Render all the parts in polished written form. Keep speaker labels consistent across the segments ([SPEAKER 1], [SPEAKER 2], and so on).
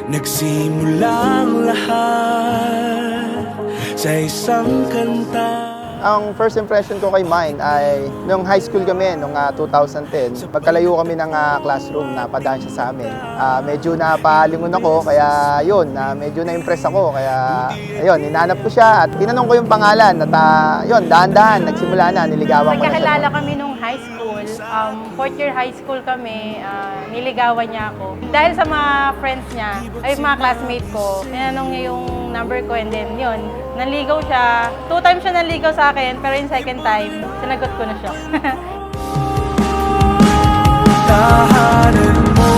[SPEAKER 1] Nagsimulang lahat sa isang kanta.
[SPEAKER 2] Ang first impression ko kay Mine ay nung high school kami, nung 2010, pagkalayo kami ng classroom, napadaan siya sa amin. Medyo napalingon ako, kaya yun, medyo na-impress ako. Kaya ayun, hinanap ko siya at tinanong ko yung pangalan at yun, dahan-dahan, nagsimula na, niligawan ko na siya.
[SPEAKER 3] Nagkakilala kami nung high school, fourth year high school kami, niligawan niya ako. Dahil sa mga friends niya, ay mga classmate ko, tinanong niya yung number ko and then yun, naligaw siya. 2 times siya naligaw sa akin, pero yung second time, sinagot ko na siya.
[SPEAKER 1] Tahanan mo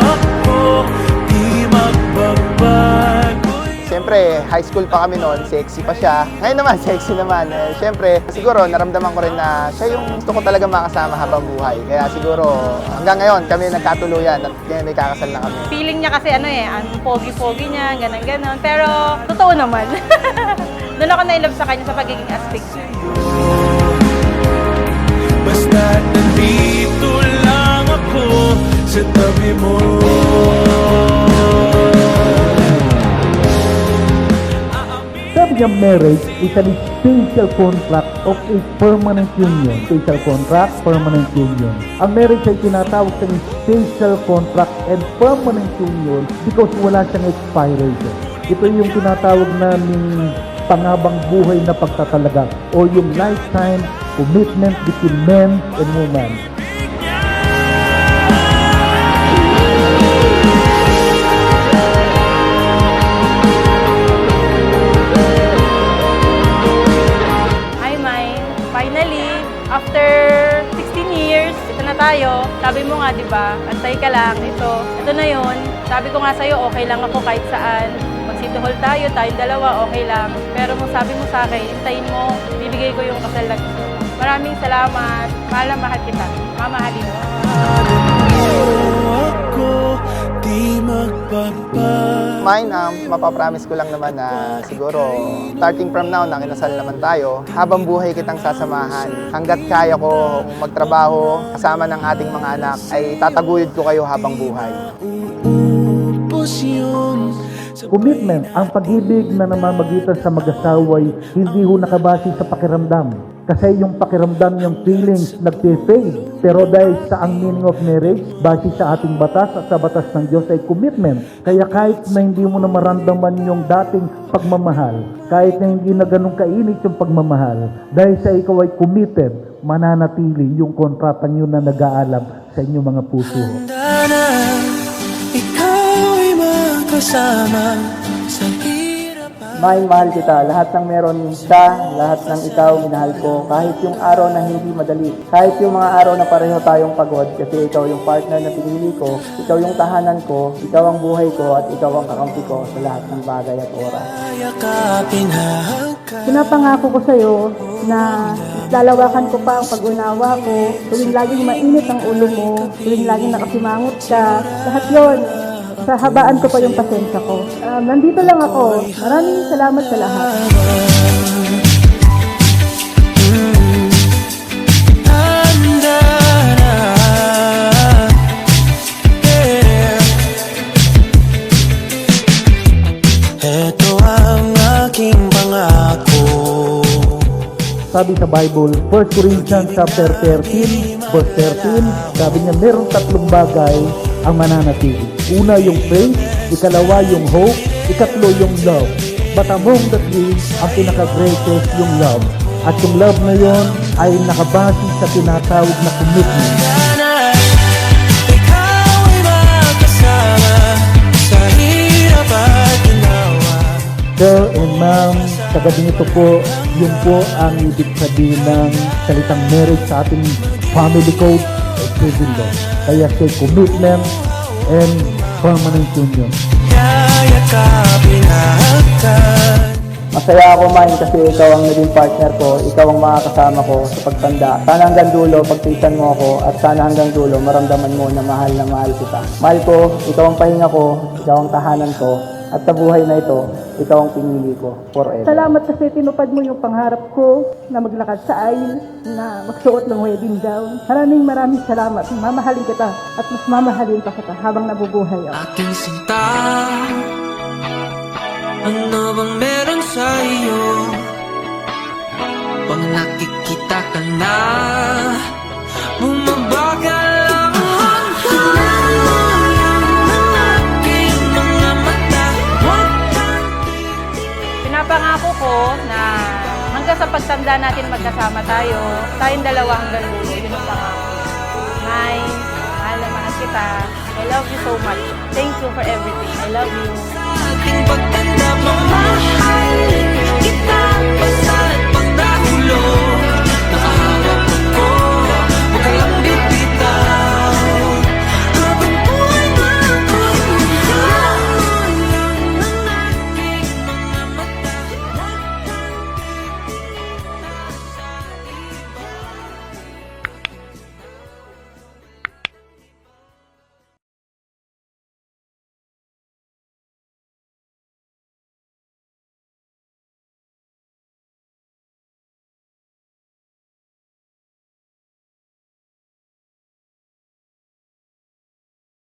[SPEAKER 1] ako, di magbabago.
[SPEAKER 2] Siyempre, high school pa kami noon, sexy pa siya. Ngayon naman, sexy naman. Siyempre, siguro naramdaman ko rin na siya yung gusto ko talaga makasama habang buhay. Kaya siguro, hanggang ngayon, kami nagkatuluyan at ngayon may kakasal na kami.
[SPEAKER 3] Feeling niya kasi ang pogi-pogi niya, ganon-ganon. Pero, totoo naman. Doon ako na-love sa kanya sa pagiging astig niya.
[SPEAKER 1] Basta nandito lang ako sa tabi mo.
[SPEAKER 4] Sabi niya, marriage is an special contract of a permanent union. Special contract, permanent union. Ang marriage ay tinatawag sa special contract and permanent union because wala siyang expiration. Ito yung tinatawag naming pangabang buhay na pagtatalaga o yung lifetime commitment between men and women.
[SPEAKER 3] Finally, after 16 years, ito na tayo. Sabi mo nga, di ba, antay ka lang, ito na yun. Sabi ko nga sa'yo, okay lang ako kahit saan. Magsituhol tayo, tayong dalawa, okay lang. Pero sabi mo sa akin, hintayin mo, bibigay ko yung kasal na gusto mo. Maraming salamat, mahal na mahal kita. Mamahalin mo.
[SPEAKER 1] Ako, di magbabago.
[SPEAKER 2] Mine, mapapromise ko lang naman na siguro starting from now na kinasal naman tayo, habang buhay kitang sasamahan. Hanggat kaya ko magtrabaho kasama ng ating mga anak, ay tataguyod ko kayo habang buhay.
[SPEAKER 1] Uupos yun.
[SPEAKER 4] Commitment, ang pag-ibig na namamagitan sa mag-asawa ay hindi ho nakabase sa pakiramdam. Kasi yung pakiramdam, yung feelings, nagpe-fade. Pero dahil sa ang meaning of marriage, base sa ating batas at sa batas ng Diyos ay commitment. Kaya kahit na hindi mo na maramdaman yung dating pagmamahal, kahit na hindi na ganun kainit yung pagmamahal, dahil sa ikaw ay committed, mananatili yung kontratang yun na nag-aalab sa inyong mga puso.
[SPEAKER 1] Tanda na, ikaw ay makasama sa hirap.
[SPEAKER 5] Mahal kita, lahat ng meron siya, lahat ng ikaw minahal ko, kahit yung araw na hindi madali, kahit yung mga araw na pareho tayong pagod, kasi ikaw yung partner na pinili ko, ikaw yung tahanan ko, ikaw ang buhay ko, at ikaw ang kakampi ko sa lahat ng bagay at oras.
[SPEAKER 6] Pinapangako ko sa iyo na lalawakan ko pa ang pag-unawa ko, tuwing laging mainit ang ulo mo, tuwing laging nakasimangot ka, lahat yon. Sahabaan ko pa yung pasensya ko. Nandito lang ako. Maraming salamat sa lahat.
[SPEAKER 1] Ito ang aking pangako.
[SPEAKER 4] Sabi sa Bible, 1 Corinthians chapter 13, verse 13, sabi niya, meron 3 bagay ang mananatili. Una yung faith, ikalawa yung hope, ikatlo yung love. But among the three, ang pinaka-greatest yung love. At yung love na yon ay nakabase sa tinatawag na commitment.
[SPEAKER 1] Ikaw ay makasama sa hirap at ginawa.
[SPEAKER 4] Sir and ma'am, sa gabing ito po, yun po ang ibig sabihin ng salitang marriage sa ating family code o civil law. Kaya say commitment and permanent union.
[SPEAKER 5] Masaya ako, Mine, kasi ikaw ang naging partner ko, ikaw ang makakasama ko sa pagtanda. Sana hanggang dulo, pagtiisan mo ako, at sana hanggang dulo, maramdaman mo na mahal kita. Mahal ko, ikaw ang pahinga ko, ikaw ang tahanan ko, At sa buhay na ito, ikaw ang pinili ko forever.
[SPEAKER 6] Salamat kasi tinupad mo yung pangarap ko na maglakad sa aisle, na magsuot ng wedding gown. Maraming salamat. Mamahalin kita at mas mamahalin pa kita habang nabubuhay ako.
[SPEAKER 1] Aking sinta, ano bang meron sa iyo? Pag nakikita ka na, bumabagal ang hanggang ng aking mga mata. Huwag kang
[SPEAKER 3] Pinapangako ko na hanggang sa pagtanda natin magkasama tayo, tayong dalawa hanggang dulo, yun ang pangako. Nay, mahal na mahal kita. I love you so much. Thank you for everything. I love you.
[SPEAKER 1] ating pagtanda, mamahalin